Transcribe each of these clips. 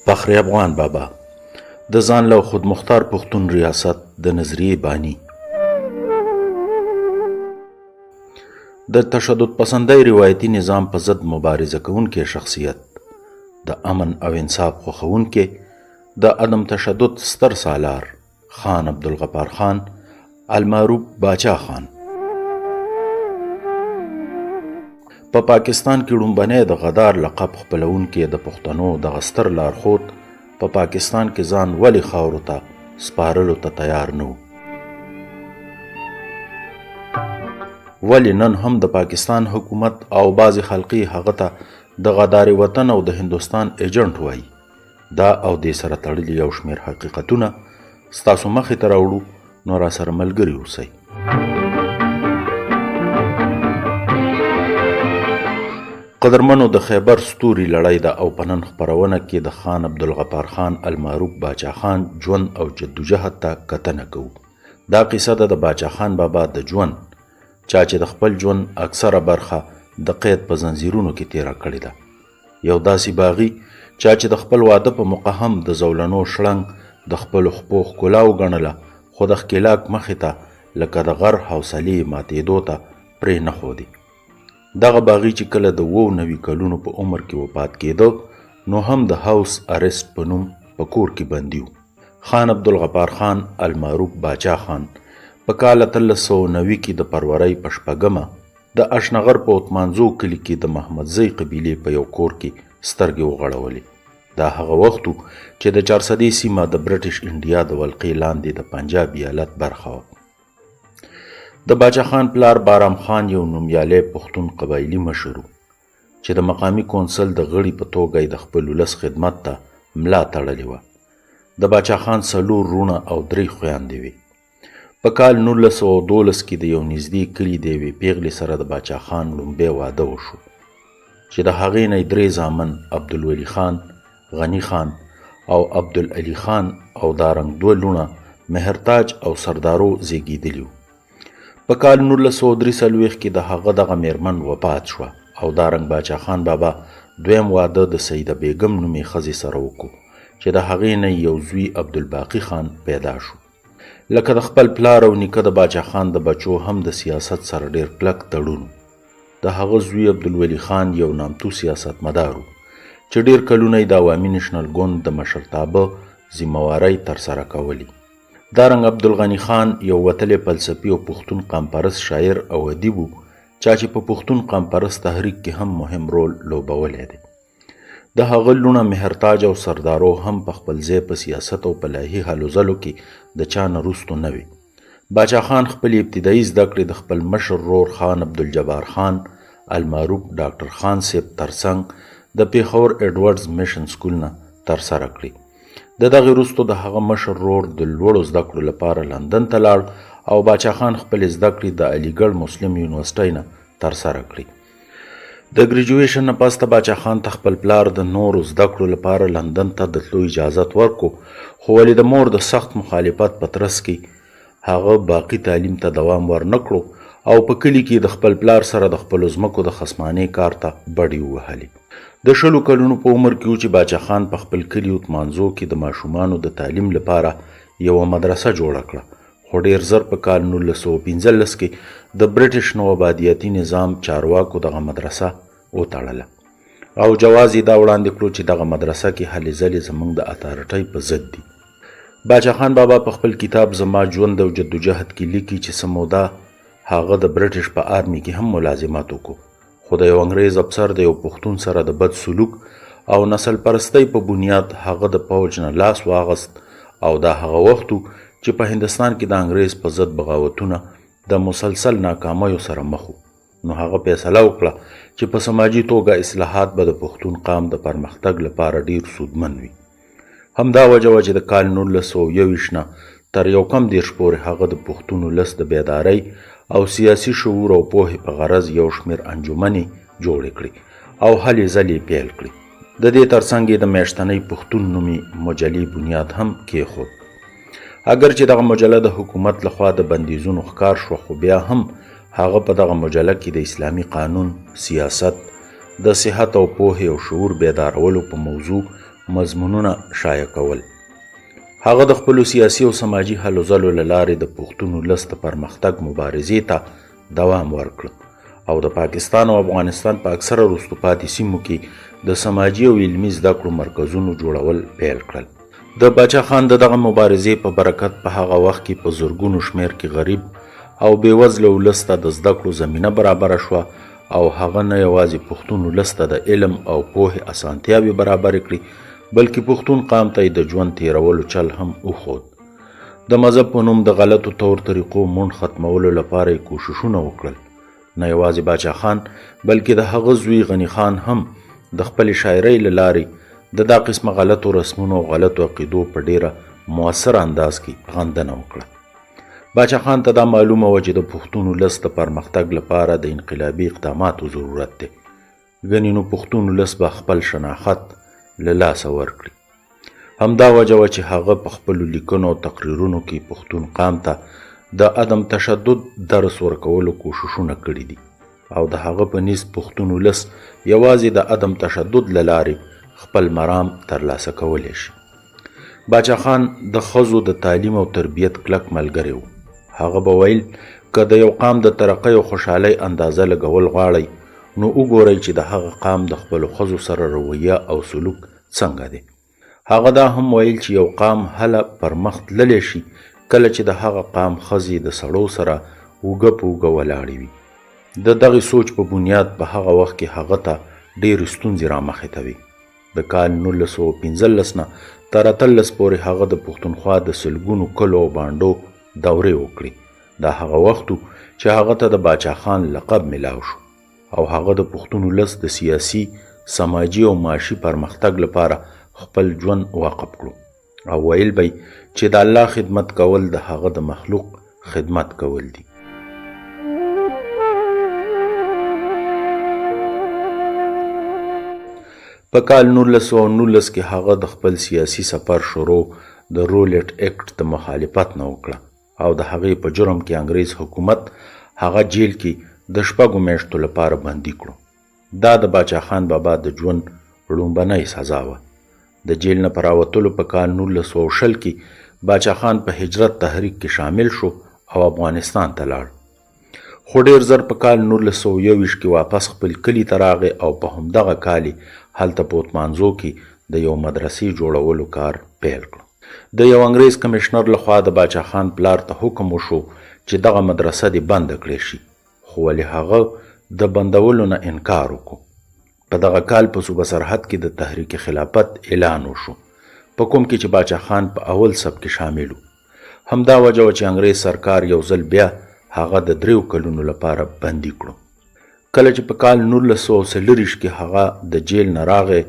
فخر افغان بابا د ځان له خودمختار پښتون ریاست د نظریې بانی، د تشدد پسندۍ روایتي نظام په ضد مبارزه کوونکی شخصیت، د امن او انصاف خوښونکی، د عدم تشدد ستر سالار خان عبدالغفار خان المعروف باچا خان. په پاکستان کې لومبنی د غدار لقب خپلونکی د پښتنو د ستر لارښود په پاکستان کې ځان ولې خاورو ته سپارلو ته تیار نه و؟ ولې نن هم د پاکستان حکومت او بعضې خلقي هغه ته د غدار وطن او د هندوستان ایجنټ وایي؟ دا او دې سره تړلي یو شمېر حقیقتونه ستاسو مخې ته راوړو، نو راسره ملګري اوسئ. قدرمنو، د خیبر ستوري لړۍ ده او په نن خپرونه کې د خان عبدالغفار خان المعروف باچا خان ژوند او جدوجهد ته کتنه کوو. دا قصه ده د باچا خان بابا د ژوند، چا چې د خپل ژوند اکثره برخه د قید په زنځیرونو کې تیره کړې ده. یو داسې باغي چا چې د خپل واده په موقع هم د زولنو شړنګ د خپلو خپو ښکلا وګڼله، خو د ښکېلاک مخې ته لکه د غر حوصلې ماتېدو ته پرې نه ښودې. دغه باغي چې کله د 90 کلونو په عمر کې وفات کېده، نو هم د هاوس ارست په نوم په کور کې بندي و. خان عبدالغفار خان المعروف باچا خان په کال 1390 کې د فروری په 6 د اشنغر په اتمانزو کلي کې د محمدزی قبیلې په یو کور کې سترګې وغړولې. دا هغه وخت و چې د 400 سیمه د برټش انډیا د ولقې لاندې د پنجاب ایالت برخه وه. د باچا خان پلار بارام خان یو نومیالی پښتون قبایلي مشر و چې د مقامي کونسل د غړي په توګه د خپل ولس خدمت ته ملا تړلې وه. د باچا خان 4 وروڼه او 3 خویندې وې. په کال 1912 کې د یو نږدې کلي د یوې پیغلې سره د باچا خان لومبی واده وشو چې د هغې نه 3 زامن عبدالولي خان، غني خان او عبدالعلي خان او دارنګ 2 لوڼه مهرتاج او سردارو زیږېدلي وو. په کال 1943 کې د هغه دغه میرمن وفات شوه او دارنګ باچا خان بابا دویم واده د سیده بیگم نومې ښځې سره وکړو چې د هغې نه یو زوی عبدالباقي خان پیدا شو. لکه د خپل پلار او نیکه د باچا خان د بچو هم د سیاست سره ډیر کلک تړون. د هغه زوی عبدالولي خان یو نامتو سیاستمدار و چې ډیر کلونه یې د عوامي نشنل ګوند د مشرتابه ذمهوارۍ ترسره کولې. دارنګ عبدالغني خان یو وتلی فلسفي او پښتون قامپرست شاعر او ادیب و چا چې په پښتون قامپرست تحریک کې هم مهم رول لوبولی دی. د هغه لوڼه مهرتاج او سردارو هم په خپل ځای په سیاست او په لاهي هلو ځلو کې د چا نه وروستو نه وي. باچا خان خپلې ابتدایي زده کړې د خپل مشر ورور خان عبدالجبار خان المعروف ډاکټر خان صاحب ترڅنګ د پیښور ایډورډز میشن سکول نه ترسره کړې. د دغې وروستو د هغه مشر ورور د لوړو زده کړو لپاره لندن ته لاړ او باچا خان خپلې زده کړې د علیګړ مسلم یونیورسټۍ نه ترسره کړې. د ګریجویشن نه پس باچا خان ته خپل پلار د نورو زده کړو لپاره لندن ته د تلو اجازت ورکو، خو ولې د مور د سخت مخالفت په ترڅ کې هغه باقي تعلیم ته دوام ورنه کړو او په کلي کې د خپل پلار سره د خپلو ځمکو د خصمانۍ کار ته بډې ووهلې. د 20 کلونو په عمر کې و چې باچا خان په خپل کلي اتمانزو کې د ماشومانو د تعلیم لپاره یوه مدرسه جوړه کړه، خو ډیر زر په کال 1915 کې د برټش نوآبادیاتي نظام چارواکو دغه مدرسه وتړله او جواز یې دا وړاندې کړو چې دغه مدرسه کې هلې ځلې زموږ د اتارټۍ په ضد دي. باچا خان بابا په خپل کتاب زما ژوند او جدوجهد کې لیکي چې څه موده هغه د برټش په آرمي کې هم ملازمت وکړو، خو د یو انګریز افسر د یو پښتون سره د بد سلوک او نسل پرستۍ په بنیاد هغه د پوج نه لاس واغست او دا هغه وخت چې په هندوستان کې د انګریز په ضد بغاوتونه د مسلسل ناکامیو سره مخ وو. نو هغه فیصله وکړه چې په سماجي توګه اصلاحات به د پښتون قام د پرمختګ لپاره ډیر سودمن وي. همدا وجه وه چې د کال 1921 نه تر 19 پورې هغه د پښتون ولس د بیدارۍ او سیاسي شعور او پوهې په غرض یو شمېر انجمنې جوړې کړې او هلې ځلې پیل کړې. د دې ترڅنګ یې د میاشتنۍ پښتون نومې مجلې بنیاد هم کېښود. اگر چې دغه مجله د حکومت لخوا د بندیزونو ښکار شوه، خو بیا هم هغه په دغه مجله کې د اسلامي قانون، سیاست، د صحت او پوهې او شعور بیدارولو په موضوع مضمونونه شایع کول. هغه د خپلو سیاسي او سماجي هلو ځلو له لارې د پښتون ولس د پرمختګ مبارزې ته دوام ورکړ او د پاکستان او افغانستان په اکثره وروسته پاتې سیمو کې د سماجي او علمي زده کړو مرکزونو جوړول پیل کړل. د باچا خان دغه مبارزې په برکت په هغه وخت کې په زرګونو شمېر کې غریب او بېوزله ولس ته د زده کړو زمینه برابره شوه او هغه نه یوازې پښتون ولس ته د علم او پوهې اسانتیاوې برابرې کړي بلکې پښتون قام ته د ژوند تیرولو چل هم وښود. د مذهب په نوم د غلطو طور طریقو مونډ ختمولو لپاره یې کوششونه وکړل. نه یوازې باچا خان بلکې د هغه زوی غني خان هم د خپلې شاعرۍ له لارې د دا قسمه غلطو رسمونو او غلطو عقیدو په ډیره مؤثر انداز کې غندنه وکړه. باچا خان ته دا معلومه وه چې د پښتون ولس د پرمختګ لپاره د انقلابي اقداماتو ضرورت دی. ګنې نو پښتون ولس به خپل شناخت له لاسه ورکړي. همدا وجه وه چې هغه په خپلو لیکنو او تقریرونو کې پښتون قام ته د عدم تشدد درس ورکولو کوششونه کړي دي او د هغه په نیز پښتون ولس یوازې د عدم تشدد له لارې خپل مرام ترلاسه کولی شي. باچا خان د ښځو د تعلیم او تربیت کلک ملګری و. هغه به ویل که د یو قام د ترقۍ او خوشحالۍ اندازه لګول غواړئ نو وګورئ چې د هغه قام د خپلو ښځو سره رویه او سلوک څنګه دی. هغه دا هم ویل چې یو قام هله پر مخ تللی شي کله چې د هغه قام ښځې د سړو سره اوږه په اوږه ولاړې وي. د دغې سوچ په بنیاد په هغه وخت کې هغه ته ډېرې ستونزې رامخې ته وي. د کال 1915 نه تر 18 پورې هغه د پښتونخوا د سلګونو کلو او بانډو دورې وکړې. دا هغه وخت چې هغه ته د باچا خان لقب ملاو شو او هغه د پښتون ولس د سیاسي، سماجي او معاشي پرمختګ لپاره خپل ژوند وقف کړو او ویل به چې د الله خدمت کول د هغه د مخلوق خدمت کول دي. په کال 1919 کې هغه د خپل سیاسي سفر شروع د رولټ اکټ د مخالفت نه وکړه او د هغې په جرم کې انګریز حکومت هغه جیل کې د شپږو میاشتو لپاره بندي کړو. دا د باچا خان بابا د ژوند لومبنۍ سزا وه. د جیل نه په راوتلو په کال 1920 کې باچا خان په هجرت تحریک کې شامل شو او افغانستان ته لاړ. خو ډېر زر په کال 1921 کې واپس خپل کلي ته راغی او په همدغه کال هلته په اوتمانزو کې د یو مدرسې جوړولو کار پیل کړو. د یو انګریز کمشنر لخوا د باچا خان پلار ته حکم وشو چې دغه مدرسه دې بنده کړې شي، خو ولې هغه د بندولو نه انکار وکړو. په دغه کال په صوبه سرحد کې د تحریک خلافت اعلان وشو په کوم کې چې باچا خان په اول صف کې شامل و. همدا وجه وه چې انګریز سرکار یو ځل بیا هغه د 3 کلونو لپاره بندي کړو. کله چې په کال 1940 کې هغه د جیل نه راغی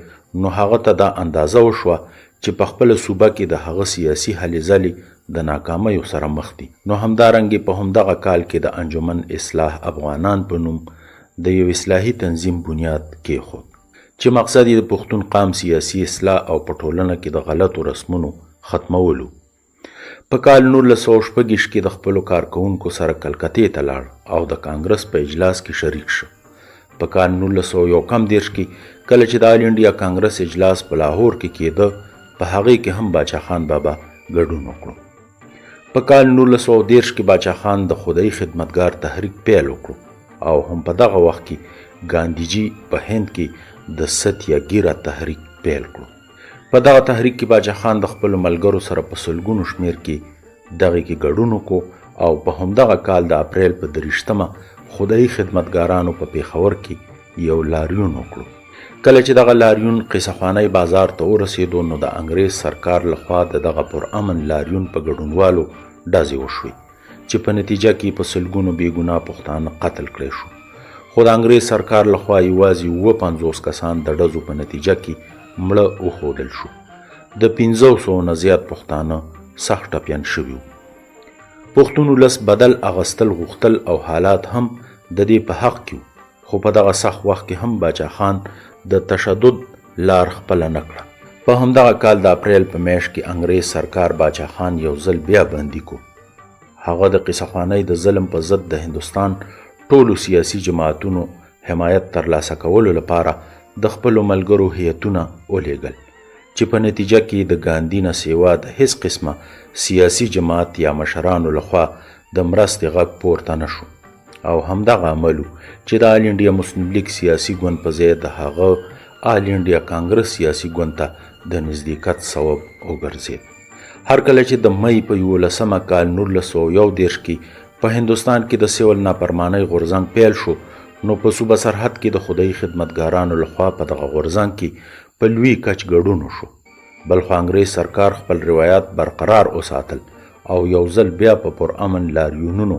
نو هغه ته دا اندازه وشوه چې په خپله صوبه کې د هغه سیاسي هلې ځلې د ناکامیو سره مخ دي. نو همدارنګې په همدغه کال کې د انجمن اصلاح افغانان په نوم د یو اصلاحي تنظیم بنیاد کېښود چې مقصد یې د پښتون قام سیاسي اصلاح او په ټولنه کې د غلطو رسمونو ختمولو. په کال 1916 کې د خپلو کارکوونکو سره کلکتې ته لاړ او د کانګرس په اجلاس کې شریک شو. په کال 1931 کې کله چې د آل انډیا کانګرس اجلاس په لاهور کې کېده په هغې کې هم باچا خان بابا ګډون وکړو. په کال 1930 کې باچا خان د خدای خدمتګار تحریک پیل وکړو او هم په دغه وخت کې ګاندیجي په هند کې د ستیاګیرا تحریک پیل کړو. په دغه تحریک کې باچا خان د خپلو ملګرو سره په سلګونو شمېر کې دغه کې ګډون وکړو او په همدغه کال د اپریل په 23 خدای خدمتګارانو په پیښور کې یو لاریون وکړو. کله چې دغه لاریون قیصخوانی بازار ته ورسېدو نو د انګریز سرکار لخوا د دغه پرامن لاریون په ګډونوالو ډزې وشوې چې په نتیجه کې په سلګونو بېګناه پښتانه قتل کړی شو. خو د انګریز سرکار لخوا یوازې 50 کسان د ډزو په نتیجه کې مړه وښودل شو. د 500 نه زیات پښتانه سخت ټپیان شوي وو. پښتون ولس بدل اغستل غوښتل او حالات هم د دې په حق کې وو، خو په دغه سخت وخت کې هم باچا خان د تشدد لار خپله نه کړه. په همدغه کال د اپریل په میاشت کې انګریز سرکار باچا خان یو ځل بیا بندي کو. هغه د قیصخوانی د ظلم په ضد د هندوستان ټولو سیاسي جماعتونو حمایت ترلاسه کولو لپاره د خپلو ملګرو هیئتونه ولیږل چې په نتیجه کې د ګاندي نه سیوا د هیڅ قسمه سیاسي جماعت یا مشرانو لخوا د مرستې غږ پورته نه شو او همدغه عملو چې د آل انډیا مسلم لیگ سیاسي ګوند په ځای د هغه آل انډیا کانګرس سیاسي ګوند ته د نزدېکت سبب وګرځېد. هر کله چې د مئی په 11 کال 1931 کې په هندوستان کې د سیول نافرمانۍ غورځنګ پیل شو نو په صوبه سرحد کې د خدای خدمتګارانو لخوا په دغه غورځنګ کې په لوی کچ ګډون وشو. بل خو انګریز سرکار خپل روایت برقرار وساتل او یو ځل بیا په پرامن لاریونونو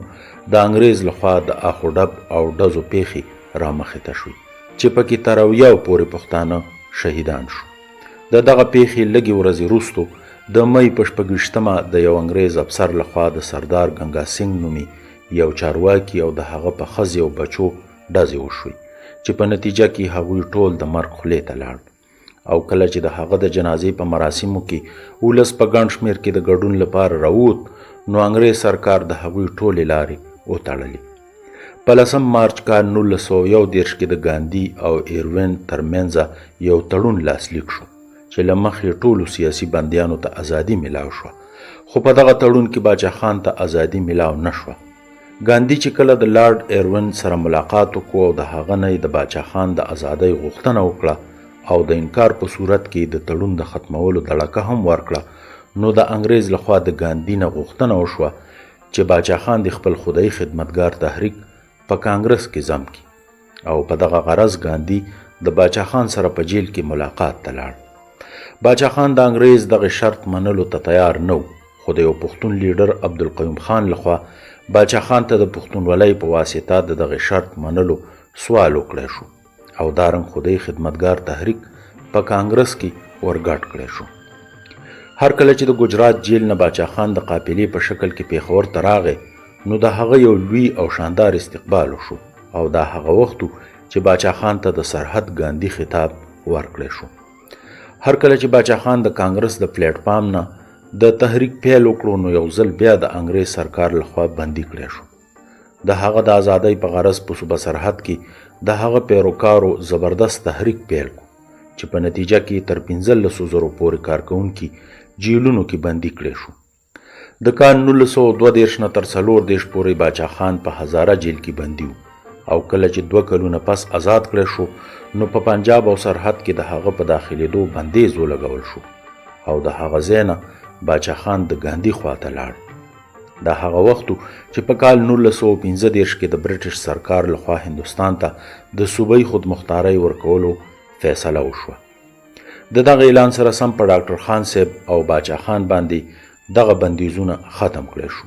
د انګریز لخوا د اخو ډب او ډزو پیښې رامخې ته شوې چې پکې تر اویاو پورې پښتانه شهیدان شو. د دغه پیښې لږې ورځې وروستو د مئی په 26 د یو انګریز افسر لخوا د سردار ګنگا سنگ نومي یو چارواکي او د هغه په ښځې او بچو ډزې وشوې چې په نتیجه کې هغوی ټول د مرګ خولې ته لاړ او کله چې د هغه د جنازې په مراسمو کې ولس په ګڼ شمېر کې د ګډون لپاره راووت نو انګریز سرکار د هغوی ټولې لارې وتړلې. په 10 مارچ کال 1931 کې د ګاندي او ایروین ترمنځ یو تړون لاسلیک شو چې له مخې ټولو سیاسي بندیانو ته ازادي میلاو شوه خو په دغه تړون کې باچا خان ته ازادي میلاو نه شوه. ګاندي چې کله د لارډ ایروین سره ملاقات وکړو او د هغه نه د باچا خان د ازادۍ غوښتنه وکړه او د انکار په صورت کې د تړون د ختمولو دړکه هم ورکړه نو د انګریز لخوا د ګاندي نه غوښتنه وشوه چې باچا خان د خپل خدای خدمتګار تحریک په کانګرس کې ضم کړي او په دغه غرض ګاندي د باچا خان سره په جیل کې ملاقات ته لاړ. باچا خان د انګریز دغه شرط منلو ته تیار نه خو د یو پښتون لیډر عبدالقیوم خان لخوا باچا خان ته د پښتونولۍ په واسطه د دغه شرط منلو سوال وکړی شو او دارنګ خدای خدمتګار تحریک په کانګرس کې ورګډ کړی شو. هر کله چې د ګجرات جیل نه باچا خان د قافلې په شکل کې پیښور ته راغی نو د هغه یو لوی او شاندار استقبال وشو او دا هغه وخت چې باچا خان ته د سرحد ګاندي خطاب ورکړی شو. هر کله چې باچا خان د کانګرس د پلیټ فارم نه د تحریک پیل وکړو نو یو ځل بیا د انګریز سرکار لخوا بندي کړی شو. د هغه د ازادۍ په غرض په صوبه سرحد کې د هغه پیروکارو زبردست تحریک پیل کو چې په نتیجه کې تر 1500 زرو پورې کارکونکي جیلونو کې بندي کړی شو. د کال 1932 نه تر 34 پورې باچا خان په هزاره جیل کې بندي او کله چې 2 کلونه پس آزاد کړی شو نو په پنجاب او سرحد کې د هغه په داخلېدو بندیز ولګول شو او د هغه ځای نه باچا خان د ګاندي خواته لاړ. دا هغه وخت چې په کال 1915 کې د برټش سرکار لخوا هندوستان ته د صوبایي خودمختارۍ ورکولو فیصله وشوه. د دغه اعلان سره سم په ډاکټر خان صاحب او باچا خان باندې دغه بندیزونه ختم کړی شو.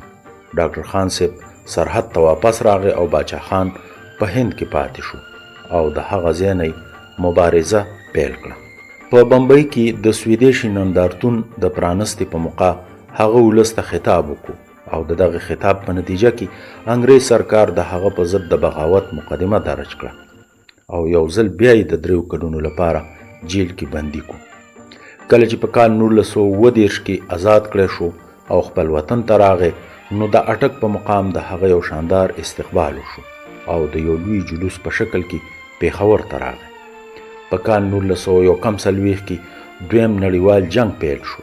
ډاکټر خان صاحب سرحد ته واپس راغی او باچا خان په هند کې پاتې شو او د هغه ځای نه مبارزه پیل کړه. په بمبئی کې د سویدیشي نندارتون د پرانستې په موقع هغه ولس ته خطاب وکړو او د دغه خطاب په نتیجه کې انګریز سرکار د هغه په ضد د بغاوت مقدمه درج کړه او یو ځل بیا یې د 3 کلونو لپاره جیل کې بندي کو. کله چې په کال 1930 کې آزاد کړی شو او خپل وطن ته راغی نو د اټک په مقام د هغه یو شاندار استقبال وشو او د یو لوی جلوس په شکل کې پیښور ته راغی. په کال 1941 کې دویم نړیوال جنگ پیل شو.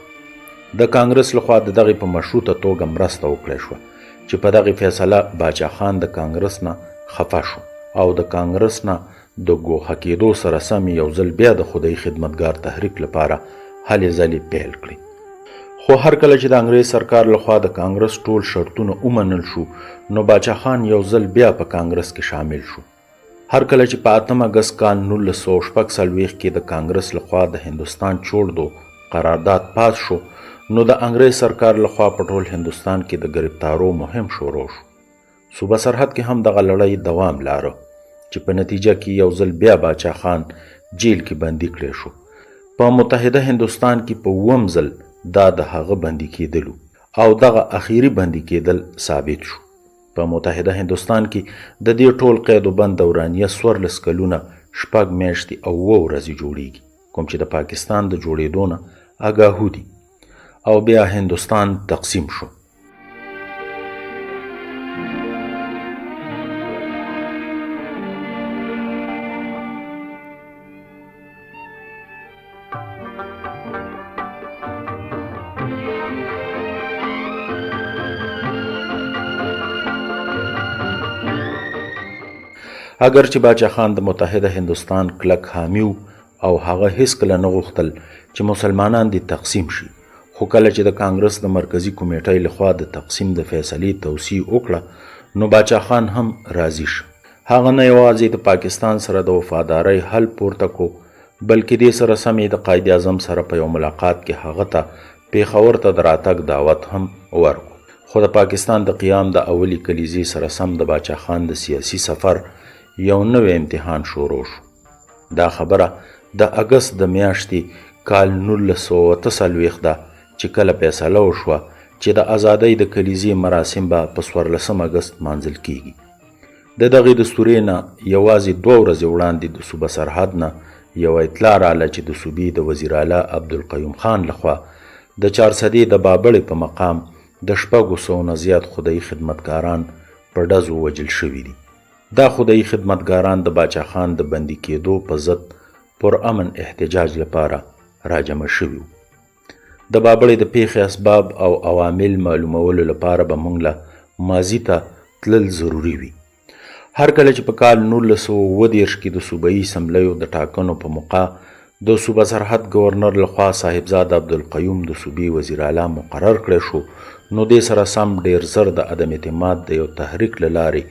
د کانګرس لخوا د دغه په مشروطه توګه مرسته وکړای شو چې په دغه فیصله باچا خان د کانګرس نه خفه شو او د کانګرس نه د ګوښه کېدو سره سم یو ځل بیا د خدای خدمتګار تحریک لپاره هلې ځلې پیل کړې. خو هر کله چې د انګریز سرکار لخوا د کانګرس ټول شرطونه ومنل شو نو باچا خان یو ځل بیا په کانګرس کې شامل شو. هر کله چې په 8 اگست کال 1946 کې د کانګرس لخوا د هندوستان چھوڑ دو قرارداد پاس شو نو د انګریز سرکار لخوا په ټول هندوستان کې د گرفتارو مهم شروع شو. صوبه سرحد کې هم دغه لړۍ دوام لاره چې په نتیجه کې یو ځل بیا باچا خان جیل کې بندي کړی شو. په متحده هندوستان کې په 9م ځل دا د هغه بندي کېدلو او دغه اخیری بندي کېدل ثابت شو. په متحده هندوستان کې د دې ټول قید و بند دورانیه 14 کلونه 6 میاشتې او 9 ورځې جوړیږي کوم چې د پاکستان د جوړېدو نه آګاهو دي او بیا هندوستان تقسیم شو. اگر چې باچا خان د متحده هندوستان کلک حامی او هغه هیڅکله نه غوښتل چې مسلمانان دې تقسیم شي، خو کله چې د کانګرس د مرکزی کمیټې لخوا د تقسیم د فیصلې توصیه وکړه نو باچا خان هم راضي شو. هغه نه یوازې د پاکستان سره د وفادارۍ حل پورته کو بلکې دې سره سمې د قائد اعظم سره په یو ملاقات کې هغه ته پیښور ته د راتګ دعوت هم ورکو. خو د پاکستان د قیام د اولی کلیزې سره سم د باچا خان د سیاسي سفر یو نوی امتحان شروع شو. دا خبره د اګست د میاشتې کال 1943 ده چې کله فیصله وشوه چې د ازادۍ د کلیزې مراسم به په 14 اګست مانځل کیږي. د دغې دستورې نه یوازې 2 ورځې وړاندې د صوبه سرحد نه یو اطلاع رااله چې د صوبې د وزیر اعلی عبدالقیوم خان لخوا د چارسدې د بابړې په مقام د 600 نه زیات خدای خدمتګاران په ډزو وجل شوي دي. دا خدای خدمتګاران د باچا خان د بندي کېدو په ضد پر امن احتجاج لپاره راجمع شوي وو. د بابړې د پیښې اسباب او عوامل معلومولو لپاره به موږ له ماضي ته تلل ضروري وي. هر کله چې په کال 1920 کې د صوبایي اسمبلیو د ټاکنو په موقع د صوبه سرحد گورنر لخوا صاحبزاده عبدالقیوم د صوبې وزیر اعلی مقرر کړی شو، نو دې سره سم ډیر زر د عدم اعتماد د یو تحریک له لارې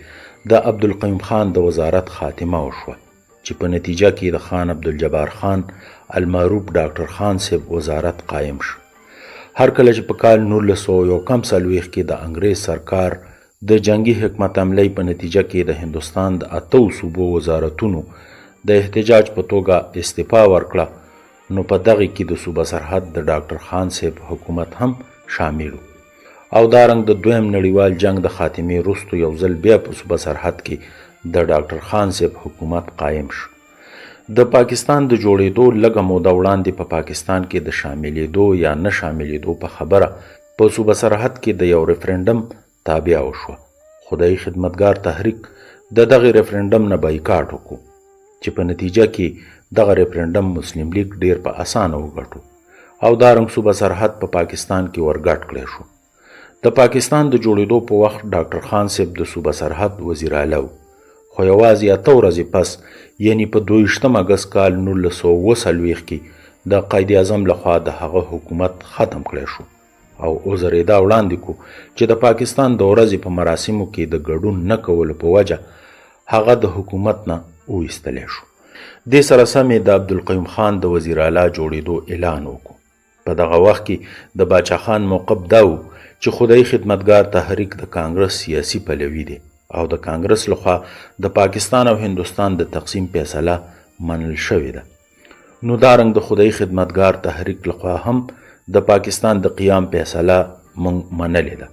د عبدالقیوم خان د وزارت خاتمه وشوه چې په نتیجه کې د خان عبدالجبار خان المعروف ډاکټر خان صاحب وزارت قایم شو. هر کله چې په کال 1941 کې د انګریز سرکار د جنگي حکمت عملۍ په نتیجه کې د هندوستان د 8 صوبو وزارتونو د احتجاج په توګه استعفا ورکړه نو په دغه کې د صوبه سرحد د ډاکټر خان صاحب حکومت هم شامل او دارنګ د دویم نړیوال جنگ د خاتمې وروسته یو ځل بیا په صوبه سرحد کې د ډاکټر خان صاحب حکومت قایم شو. د پاکستان د جوړېدو لږه موده وړاندې په پاکستان کې د شاملېدو یا نه شاملېدو په خبره په صوبه سرحد کې د یو ریفرنډم تابع وشوه. خدای خدمتګار تحریک د دغه ریفرنډم نه بایکاټ وکړو چې په نتیجه کې دغه ریفرنډم مسلم لیگ ډیر په اسانه وګټو او دارنګ صوبه سرحد په پاکستان کې ورګټ کړی شو. د پاکستان د جوړېدو په وخت ډاکټر خان صاحب د صوبه سرحد وزیر اعلی و، خو یوازې 8 ورځې پس یعنی په 22 اګست کال 1940 کې د قائد اعظم لخوا د هغه حکومت ختم کړی شو او عذر یې دا وړاندې کو چې د پاکستان د ورځې په مراسمو کې د ګډون نه کولو په وجه هغه د حکومت نه وایستلی شو. دې سره سمې د عبدالقیوم خان د وزیر اعلی جوړېدو اعلان وکړو. په دغه وخت کې د باچا خان موقف دا و چې خدای خدمتګار تحریک د کانګرس سیاسي پلوي دی او د کانګرس لخوا د پاکستان او هندوستان د تقسیم فیصله منل شوې ده. نو دارنګ د خدای خدمتګار تحریک لخوا هم د پاکستان د قیام فیصله منلې ده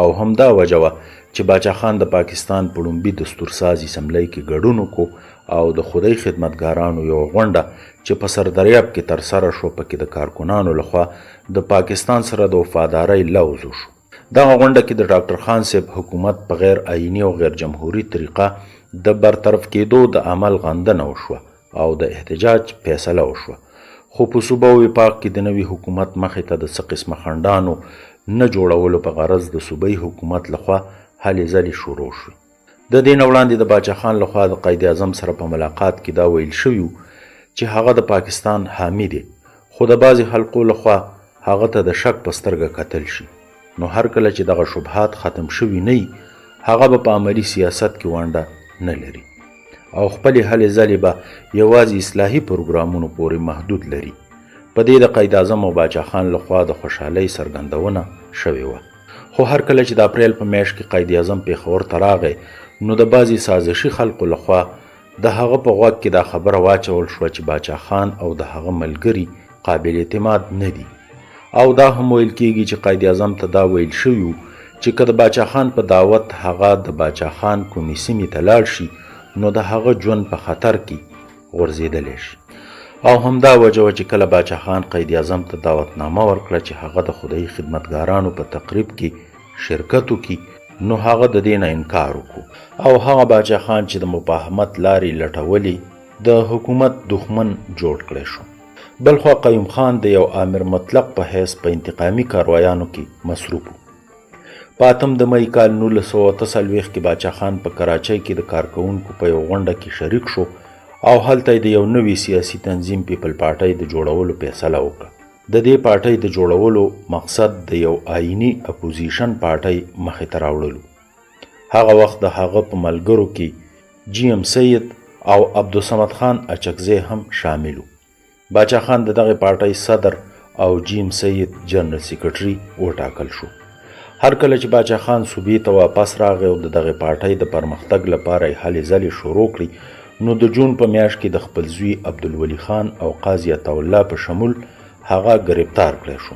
او همدا وجه وه چې باچا خان د پاکستان په لومبي دستورساز اسمبلی کې ګډون وکړو او د خدای خدمتګارانو یو غونډه چې په سردریاب کې ترسره شو پکې د کارکنانو لخوا د پاکستان سره د وفادارۍ لوز وشو. دغه غونډه کې د ډاکټر خان صاحب حکومت په غیر آئینی او غیر جمهوري طریقه د برطرف کېدو د عمل غندنه وشوه او د احتجاج فیصله وشوه. خو په صوبه وفاق کې د نوي حکومت مخې ته د څه قسمه خنډانو نه جوړولو په غرض د صوبایي حکومت لخوا هلې ځلې شروع شوې. د دې نه وړاندې د باچا خان لخوا د قائد اعظم سره په ملاقات کې دا ویل شوي چې هغه د پاکستان حامی دی، خو د بعضې حلقو لخوا هغه ته د شک په سترګه کتل شي. نو هر کله چې دغه شبهات ختم شوي نه وي هغه به په عملي سیاست کې ونډه نه لري او خپلې هلې ځلې به یوازې اصلاحي پروګرامونو پورې محدود لري. په دې د قائد اعظم او باچا خان لخوا د خوشحالۍ څرګندونه شوې وه. خو هر کله چې د اپریل په میاشت کې قائد اعظم پیښور ته راغی نو د بعضې سازشي خلکو لخوا د هغه په غوږ کې دا خبره واچول شوه چې باچا خان او د هغه ملګري قابل اعتماد نه دي او دا هم ویل کېږي چې قائد اعظم ته دا ویل شوي و چې که د باچا خان په دعوت هغه د باچا خان کومې سیمې ته لاړ شي نو د هغه ژوند په خطر کې غورځېدلی شي. او همدا وجه وه چې کله باچا خان قائد اعظم ته دعوتنامه ورکړه چې هغه د خدای خدمتګارانو په تقریب کې شرکت وکړي نو هغه د دې نه انکار وکړو او هغه باچا خان چې د مفاهمت لارې لټولې د حکومت دښمن جوړ کړی شو. بلخوا قیوم خان د یو آمر مطلق په حیث په انتقامي کاروایانو کې مصروف و. په 8 د مې کال 1948 کې باچا خان په کراچۍ کې د کارکونکو په یو غونډه کې شریک شو او هلته د یو نوي سیاسي تنظیم پیپل پارټۍ د جوړولو فیصله وکړه. د دې پارټۍ د جوړولو مقصد د یو آئینی اپوزیشن پارټۍ مخې ته راوړلو. هغه وخت د هغه په ملګرو کې جی ام سید او عبدالصمد خان اچکزی هم شاملو. باچا خان د دغه پارټۍ صدر او جی ام سید جنرال سیکرټري وټاکل شو. هر کله چې باچا خان صوبې ته واپس راغی او د دغه پارټۍ د پرمختګ لپاره یې هلې ځلې شروع کړي، نو د جون په میاشت کې د خپل زوی عبدالولي خان او قاضي عطاالله په شمول هغه گرفتار کړی شو.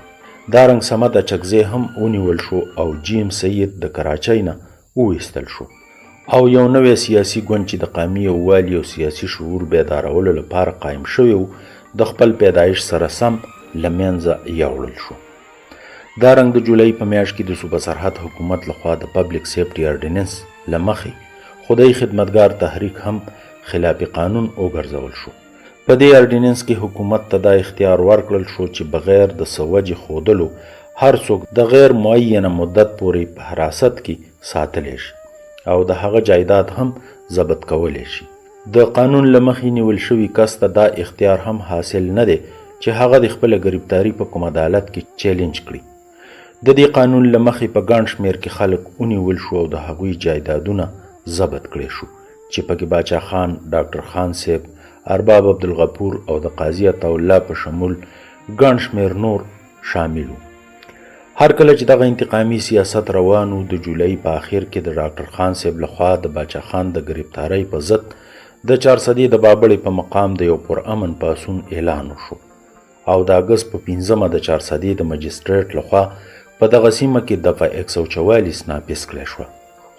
دارنګ صمد اچکزی هم ونیول شو او جی ام سید د کراچۍ نه وویستل شو او یو نوی سیاسي ګوند چې د قومي یووالي او سیاسي شعور بیدارولو لپاره قایم شوی و د خپل پیدایش سره سم له منځه یوړل شو. دارنګ د جولای په میاشت کې د صوبه سرحد حکومت لخوا د پبلک سیفټي اورډیننس له مخې خدای خدمتګار تحریک هم خلاف قانون وګرځول شو. په دې اورډیننس کې حکومت ته دا اختیار ورکړل شو چې بغیر د څه وجې ښودلو هر څوک د غیر معینه مدت پورې په حراست کې ساتلی شي او د هغه جایداد هم ضبط کولی شي. د قانون له مخې نیول شوي کس ته دا اختیار هم حاصل نه دی چې هغه د خپله ګرفتاري په کوم عدالت کې چیلنج کړي. د دې قانون له مخې په ګڼ شمېر کې خلک ونیول شو او د هغوی جایدادونه ضبط کړی شو چې پکې باچا خان، ډاکټر خان صاحب، ارباب عبدالغفور او د قاضي عطاالله په شمول ګڼ شمېر نور شامل وو. هر کله چې دغه انتقامي سیاست روان و، د جولای په آخر کې د ډاکټر خان صاحب لخوا د باچا خان د گرفتارۍ په ضد د 400 د بابړې په مقام د یو پرامن پاڅون اعلان وشو او د اګست په 15 د 400 د مجستریټ لخوا په دغه سیمه کې دفعه 144 نافذ کړای شوه.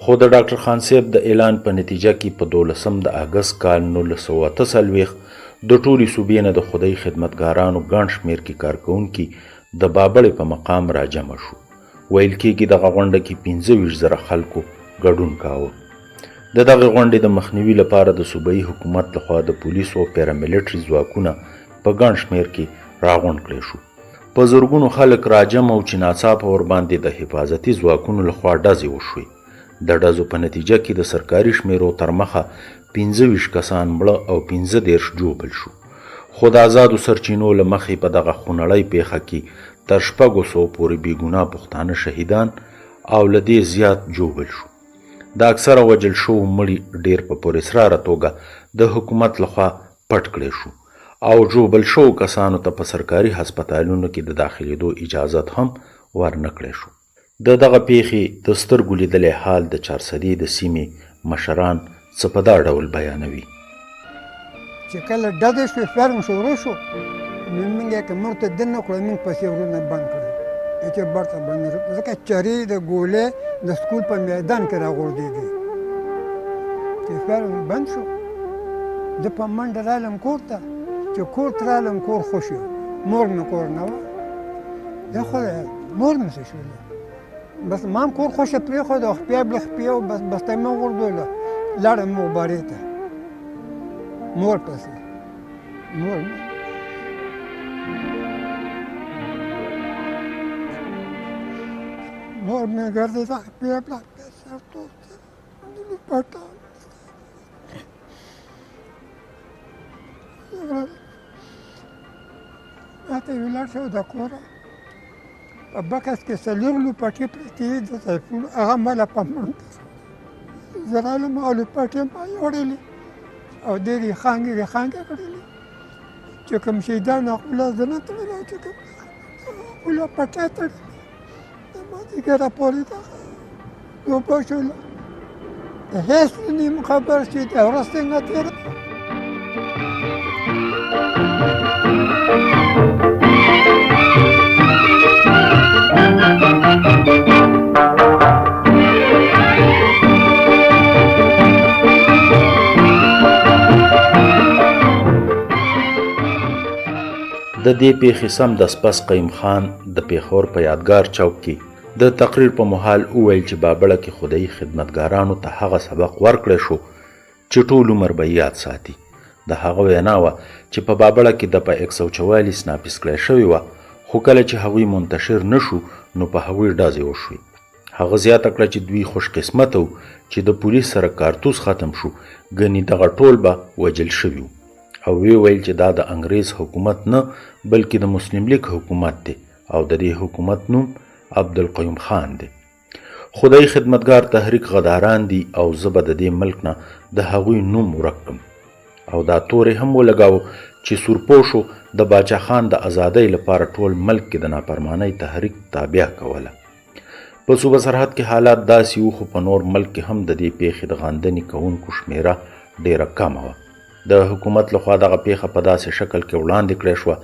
خو د ډاکټر خان صاحب د اعلان په نتیجه کې په 12 د اګست کال 1948 د ټولې صوبې نه د خدای خدمتګارانو ګڼ شمېر کې کارکوونکي د بابړې په مقام راجمع شو. ویل کېږي دغه غونډه کې 25,000 خلکو ګډون کاوه. د دغه غونډې د مخنیوي لپاره د صوبایي حکومت لخوا د پولیسو او پیراملیټري ځواکونه په ګڼ شمېر کې راغونډ کړی شو. په زرګونو خلک راجمع او چې ناڅاپه ورباندې د حفاظتي ځواکونو لخوا ډزې وشوې. د ډزو په نتیجه کې د سرکاري شمیرو تر مخه 25 کسان مړه او 15 ژوبل شو. خو د آزادو سرچینو له مخې په دغه خونړۍ پیښه کې تر 600 پورې بېګناه پښتانه شهیدان او له دې زیات ژوبل شو. د اکثره وژل شوو مړي ډېر په پراسراره توګه د حکومت لخوا پټ کړی شو او ژوبل شوو کسانو ته په سرکاري هسپتالونو کې د داخلېدو اجازت هم ورنه کړی شو. د دغه پیښې د سترګو لیدلی حال د 400 د سیمې مشران څه په دا ډول بیانوي چې کله ډزې شوې فلم شروع شو نو موږ یې که موږ ته دننه کړو موږ پسې ورونه بند کړل چې برته بند ځکه چرې د ګولې د سکول په میدان کې راغورځېدې چې فلم بند شو زه په منډه رالم کور ته چې کور ته رالم کور خوش یم مور مې کور نه وه دا خدای مور مې څه شوله بس ما هم کور خوشه پرېښود او خپې بله خپې او بس بسته مې وغورځوله لاړم مغبارې ته مور پسې مور مې ګرځېده خپې بله خپې سر ټول پټه ماته یې ولاړ شو د کوره په بکس کې 4 لوپټې پرتې وې د سیفونو هغه مله په منډه زه رالم او لوپټې ما یوړلې او ډېرې یې خانګې کړلې چې کوم شهیدان خپله زه نه تړلی چې کوم خپله پټۍ تړلې د مازدیګره پورې دغه اوبه شوله د هېڅ نیم خبر چې د ورځ څنګه تېره د دې پیښې سم دسپس قیم خان د پیښور په یادګار چوک کې د تقریر په مهال وویل چې بابړه کې خدای خدمتګارانو ته هغه سبق ورکړی شو چې ټول عمر به یاد ساتي. د هغه وینا وه چې په بابړه کې دفعه 144 نافذ کړی شوې وه، خو کله چې هغوی منتشر نه شو نو په هغوی ډزې وشوې هغه زیاته کړه چې دوی خوش قسمت وو چې د پولیس سره کارتوس ختم شو، ګنې دغه ټول به وجل شوي وو. او وی ویل چې دا د انګریز حکومت نه بلکې د مسلم لیگ حکومت دی او د دې حکومت نوم عبدالقیوم خان دی. خدای خدمتګار تحریک غداران دي او زه به د دې ملک نه د هغوی نوم ورک کړم. او دا تورې هم ولګاوه چې سورپوشو د باچا خان د ازادۍ لپاره ټول ملک کې د نافرمانۍ تحریک تابع کوله. په صوبه سرحد کې حالات داسې وو، خو په نور ملک کې هم د دې پیښې د غندنې کوونکو شمیره ډیره کمه وه. د حکومت لخوا دغه پیښه په داسې شکل کې وړاندې کړې شوه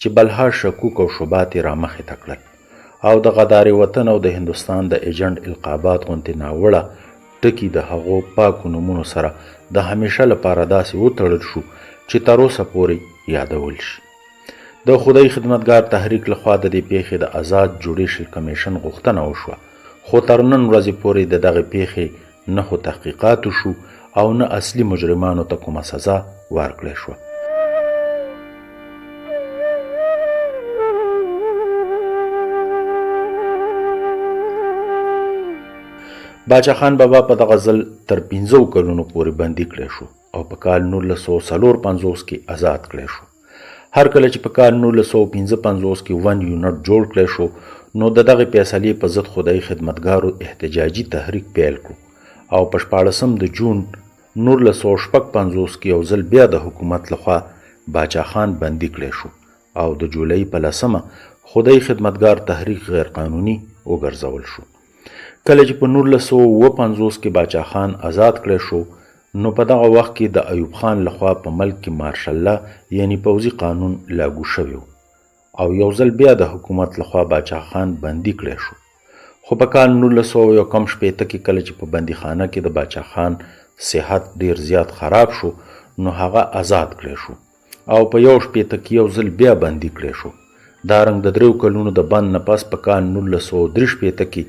چې بلها شکوک او شبهات یې رامخې ته کړل او د غدارې وطن او د هندوستان د ایجنټ القابات غوندې ناوړه ټکي د هغو پاکو نومونو سره د همیشه لپاره داسې وتړل شو چې تر اوسه پورې یادول شي. د خدای خدمتګار تحریک لخوا د دې پیښې د آزاد جوډیشل کمیشن غوښتنه وشوه، خو تر نن ورځې پورې د دغې پیښې نه خو تحقیقات وشو او نه اصلي مجرمانو ته کومه سزا ورکړې شوه. باچا خان بابا په دغه ځل تر 15 کلونو پورې بندي کړی شو او په کال 1954 کې آزاد کړی شو. هر کله چې په کال 1955 کې ون یونټ جوړ کړی شو نو د دغې فیصلې په ضد خدای خدمتګارو احتجاجي تحریک پیل کړو او په 14 د جون 1956 کې یو ځل بیا د حکومت لخوا باچا خان بندي کړی شو او د جولای په 10 خدای خدمتګار تحریک غیر قانوني وګرځول شو. کله چې په 1955 کې باچا خان آزاد کړی شو نو په دغه وخت کې د ایوب خان لخوا په ملک کې مارشل لا یعنی پوځي قانون لاګو شوی او یو ځل بیا د حکومت لخوا باچا خان بندي کړی شو. خو په کال 1961 کې کله چې په بندیخانه کې د باچا خان صحت ډیر زیات خراب شو نو هغه آزاد کړی شو او په 1961 کې یو ځل بیا بندي کړی شو. دارنګ د 3 کلونو د بند نه پس په کال 1963 کې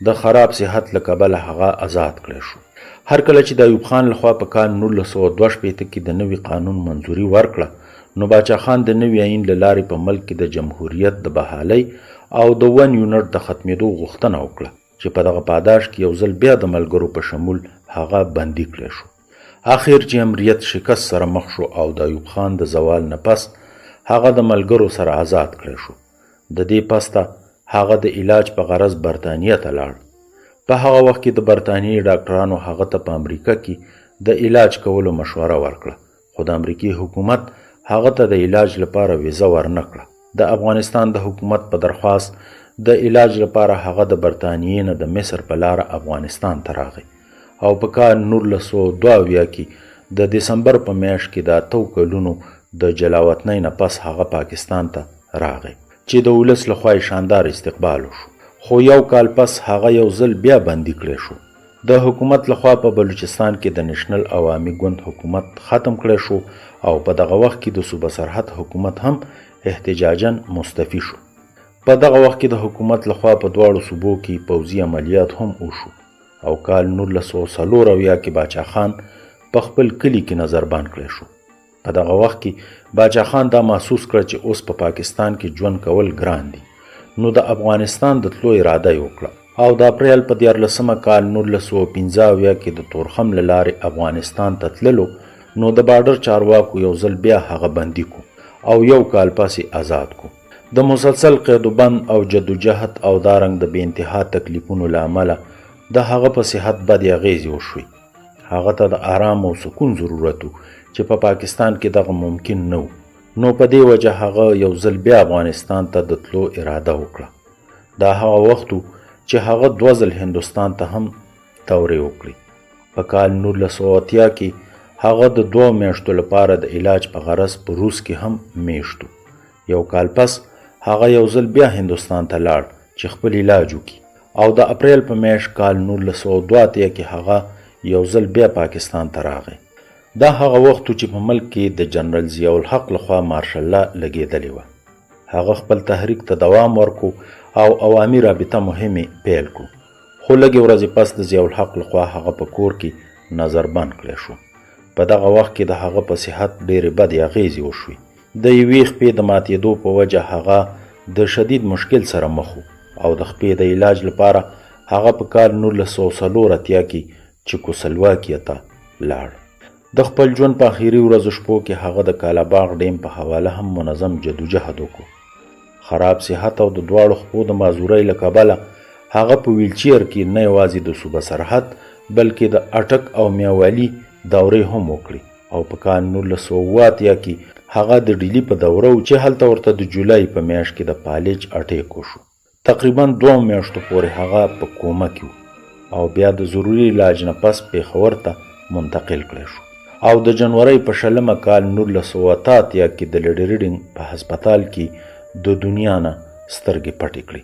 د خراب صحت له کبله هغه آزاد کړی شو. هر کله چې د ایوب خان لخوا په کال 1962 کې د نوي قانون منظوري ورکړه نو باچا خان د نوي آئین له لارې په ملک کې د جمهوریت د بحالۍ او د ون یونټ د ختمېدو غوښتنه وکړه چې په دغه پاداش کې یو ځل بیا د ملګرو په شمول هغه بندي کړی شو. آخر چې امریت شکست سره مخ شو او د ایوب خان د زوال نه پس هغه د ملګرو سره آزاد کړی شو. د دې پسته هغه د علاج په غرض برطانیه ته لاړ. په هغه وخت کې د برطانیې ډاکټرانو هغه ته په امریکا کې د علاج کولو مشوره ورکړه، خو د امریکای حکومت هغه ته د علاج لپاره ویزه ورنکړه. د افغانستان د حکومت په درخواست د علاج لپاره هغه د برطانیې نه د مصر په لاره افغانستان ته راغی او په کال 1922 کې د دسمبر په میاشت کې د 8 کلونو د جلاوطنۍ نه پس هغه پاکستان ته راغی چې د ولس لخوا شاندار استقبال وشو. خو یو کال پس هغه یو ځل بیا بندي کړی شو. د حکومت لخوا په بلوچستان کې د نېشنل عوامي ګوند حکومت ختم کړی شو او په دغه وخت کې د صوبه سرحد حکومت هم احتجاجاً مستعفي شو. په دغه وخت کې د حکومت لخوا په دواړو صوبو کې پوځي عملیات هم وشو او کال 1904 کې باچا خان په خپل کلي کې نظربند کړی شو. په دغه وخت کې باچا خان دا محسوس کړ چې اوس په پاکستان کې ژوند کول ګران دي، نو د افغانستان د تلو اراده یې وکړه او د اپریل په 14 کال 1915 کې د تورخم له لارې افغانستان ته تللو نو د بارډر چارواکو یو ځل بیا هغه بندي کو او یو کال پسې آزاد کو. د مسلسل قید و بند او جدوجهد او دارنګ د بې انتها تکلیفونو له امله د هغه په صحت بدې اغېزې وشوې. هغه ته د آرام او سکون ضرورت و چې په پاکستان کې دغه ممکن نه و، نو په دې وجه هغه یو ځل بیا افغانستان ته د تلو اراده وکړه. دا هغه وخت و چې هغه 2 ځل هندوستان ته هم تورې وکړي. په کال 1980 کې هغه د 2 میاشتو لپاره د علاج په غرض په روس کې هم میشتو. یو کال پس هغه یو ځل بیا هندوستان ته لاړ چې خپل علاج وکړي او د اپریل په میاشت کال 1982 کې هغه یو ځل بیا پاکستان ته راغی. دا هغه وخت چې په ملک کې د جنرال ضیاء الحق لخوا مارشل لا لګېدلې وه. هغه خپل تحریک ته دوام ورکو او عوامي رابطه مهمې پیل کو، خو لږې ورځې پس د ضیاء الحق لخوا هغه په کور کې نظربند کړی شو. په دغه وخت کې د هغه په صحت ډېرې بدې اغېزې وشوې. د یوې خپې د ماتېدو په وجه هغه د شدید مشکل سره مخ و او د خپې د علاج لپاره هغه په کال 1904 کې چکوسلواکیې ته لاړ. د خپل ژوند په اخري ورځو شپو کې هغه د کالاباغ ډیم په حواله هم منظم جدوجهد وکړو. خراب صحت او د دواړو خپو د معذورۍ له کبله هغه په ویلچیر کې نه یوازې د صوبه سرحد بلکې د اټک او میاوالي دورې هم وکړي او په کال 1908 کې هغه د ډیلي په دوره و چې هلته ورته د جولای په میاشت کې د پالج اټیک وشو. تقریبا 2 میاشتو پورې هغه په کومه کې او بیا د ضروري علاج نه پس پېښور ته منتقل کړی شو او د جنورۍ په 20 کال 1988 کې د لیډي ریډینګ په هسپتال کې د دنیا نه سترګې پټې کړې.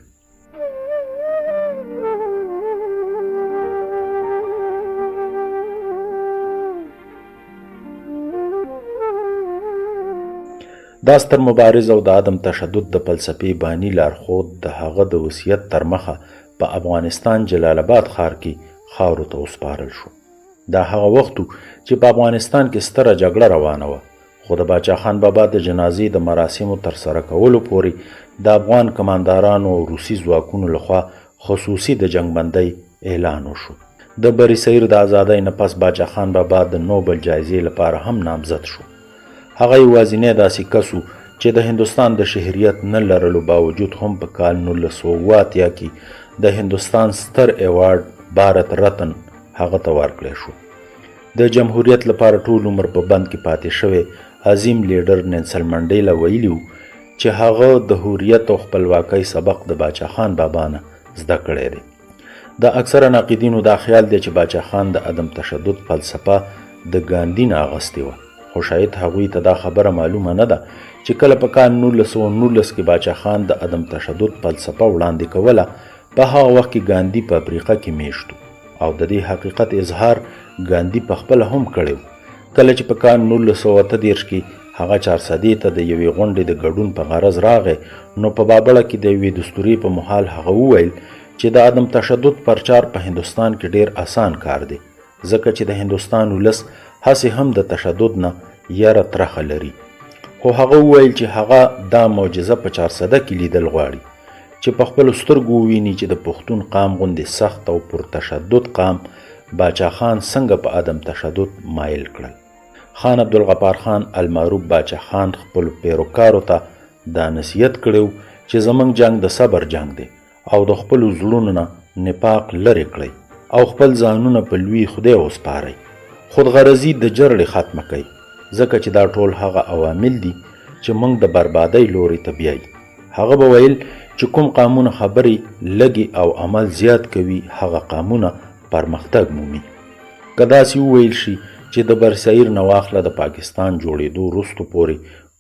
دا ستر مبارز او د عدم تشدد د فلسفې بانی لارښود د هغه د وصیت تر مخه په افغانستان جلال آباد ښار کې خاورو ته وسپارل شو. دا هغه وخت چې په افغانستان کې ستره جګړه روانه وه، خو د باچا خان بابا د جنازې د مراسمو ترسره کولو پورې د افغان کماندارانو او روسي ځواکونو لخوا خصوصي د جنګبندۍ اعلان وشو. د بری صغیر د ازادۍ نه پس باچا خان بابا د نوبل جایزې لپاره هم نامزد شو. هغه یوازینی داسې کس و چې د هندوستان د شهریت نه لرلو باوجود هم په کال 1908 کې د هندوستان ستر ایوارډ بھارت رتن هغه ته ورکړی شو. د جمهوریت لپاره ټول عمر په بند کې پاتې شوی عظیم لیډر نیلسن منډیلا ویلي و چې هغه د حریت او خپلواکۍ سبق د باچا خان بابا نه زده کړی دی. د اکثره ناقدینو دا خیال دی چې باچا خان د عدم تشدد فلسفه د ګاندي نه اغوستې وه، خو شاید هغوی ته دا خبره معلومه نه ده چې کله په کال 1919 کې باچا خان د عدم تشدد فلسفه وړاندې کوله، په هغه وخت کې ګاندي په افریقا کې میشت او د دې حقیقت اظهار ګاندي په خپله هم کړی و. کله چې په کال 1938 کې هغه چارسدې ته د یوې غونډې د ګډون په غرض راغی، نو په بابړه کې د یوې دستورې په محال هغه وویل چې د عدم تشدد پرچار په هندوستان کې ډیر آسان کار دی، ځکه چې د هندوستان ولس هسې هم د تشدد نه یاره ترخه لري. خو هغه وویل چې هغه دا معجزه په چارسده کې لیدل غواړي چې په خپلو سترګو وویني چې د پښتون قام غوندې سخت او پر تشدد قام باچا خان څنګه په عدم تشدد مایل کړل. خان عبدالغفار خان المعروف باچا خان خپل پیروکارو ته دا نصیحت کړی چې زموږ جنگ د صبر جنگ دی او د خپلو زړونو نه نفاق لرې کړئ او خپل ځانونه په لوی خدای وسپارئ. خودغرضي د جرړې ختمه کوي، ځکه چې دا ټول هغه عوامل دي چې موږ د بربادۍ لوري ته بیایي. هغه به ویل چې کوم قامونه خبرې لږې او عمل زیات کوي، هغه قامونه پرمختګ مومي. که داسې وویل شي چې د برصغیر نه واخله د پاکستان جوړېدو وروستو پورې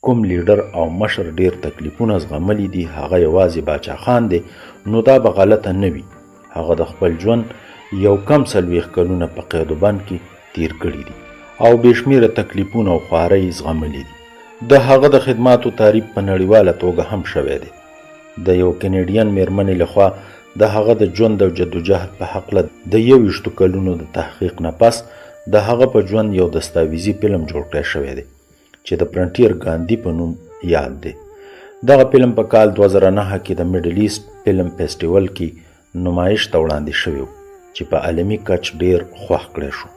کوم لیډر او مشر ډیر تکلیفونه زغملی دي هغه یوازې باچا خان دی، نو دا به غلطه نه وي. هغه د خپل ژوند یو کم 40 کلونه په قید و بند کې تیر کړي دي او بې شمېره تکلیفونه او خوارۍ زغملی دي. د هغه د خدماتو تعریف په نړیواله توګه هم شوی دی. د یو کینیډین میرمنې لخوا د هغه د ژوند او جدوجهد په هکله د 21 کلونو د تحقیق نه پس د هغه په ژوند یو دستاویزي فلم جوړ کړی شوی دی چې د فرنټیر ګاندي په نوم یاد دی. دغه فلم په کال 2009 کې د میډل ایسټ فلم فیسټیول کې نمایش ته وړاندې شوی و چې په عالمي کچ ډیر خوښ کړی شو.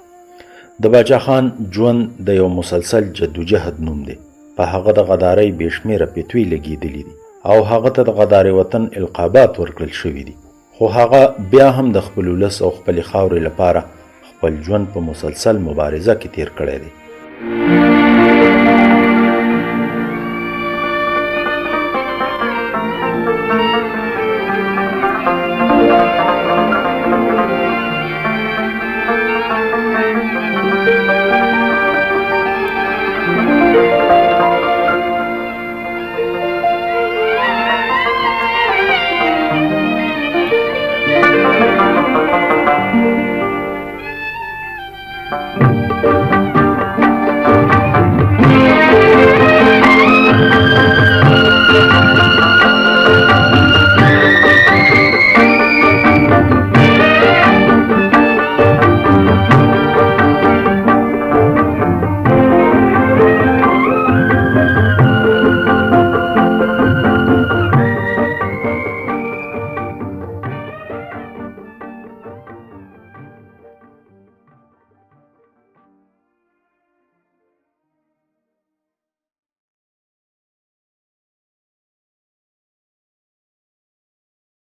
د باچا خان ژوند د یو مسلسل جدوجهد نوم دی. په هغه د غدارۍ بې شمېره پیتوي لګېدلي دي او هغه ته د غدارې وطن القابات ورکړل شوي دي، خو هغه بیا هم د خپل ولس او خپلې خاورې لپاره خپل ژوند په مسلسل مبارزه کې تیر کړی دی.